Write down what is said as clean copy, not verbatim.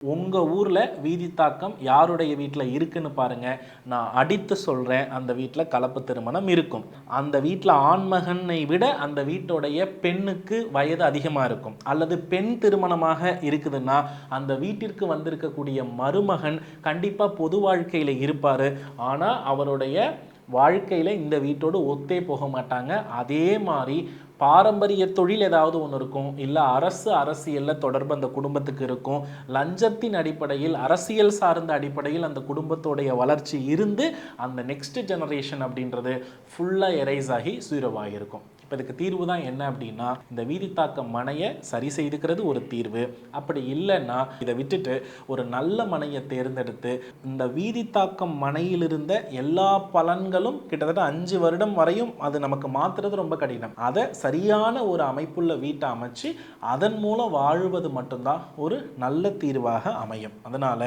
உங்க ஊர்ல வீதி தாக்கம் யாருடைய வீட்டில் இருக்குன்னு பாருங்க. நான் அடித்து சொல்றேன், அந்த வீட்டில் கலப்பு திருமணம் இருக்கும். அந்த வீட்டில் ஆண்மகனை விட அந்த வீட்டுடைய பெண்ணுக்கு வயது அதிகமாக இருக்கும். அல்லது பெண் திருமணமாக இருக்குதுன்னா அந்த வீட்டிற்கு வந்திருக்கக்கூடிய மருமகன் கண்டிப்பாக பொது வாழ்க்கையில் இருப்பார். ஆனால் அவருடைய வாழ்க்கையில் இந்த வீட்டோடு ஒத்தே போக மாட்டாங்க. அதே மாதிரி பாரம்பரிய தொழில் ஏதாவது ஒன்று இருக்கும், இல்லை அரசியலில் தொடர்பு அந்த குடும்பத்துக்கு இருக்கும். லஞ்சத்தின் அடிப்படையில் அரசியல் சார்ந்த அடிப்படையில் அந்த குடும்பத்தோடைய வளர்ச்சி இருந்து அந்த நெக்ஸ்ட் ஜெனரேஷன் அப்படின்றது ஃபுல்லாக எரைஸ் ஆகி சீரோவாகி இருக்கும். இப்போ இதுக்கு தீர்வு தான் என்ன அப்படின்னா, இந்த வீதி தாக்க மனையை சரி செய்துக்கிறது ஒரு தீர்வு. அப்படி இல்லைன்னா இதை விட்டுட்டு ஒரு நல்ல மனையை தேர்ந்தெடுத்து இந்த வீதி தாக்கம் மனையிலிருந்த எல்லா பலன்களும் கிட்டத்தட்ட 5 வருடம் வரையும் அது நமக்கு மாற்றுறது ரொம்ப கடினம். அதை சரியான ஒரு அமைப்புள்ள வீட்டை அமைச்சு அதன் மூலம் வாழ்வது மட்டும்தான் ஒரு நல்ல தீர்வாக அமையும். அதனால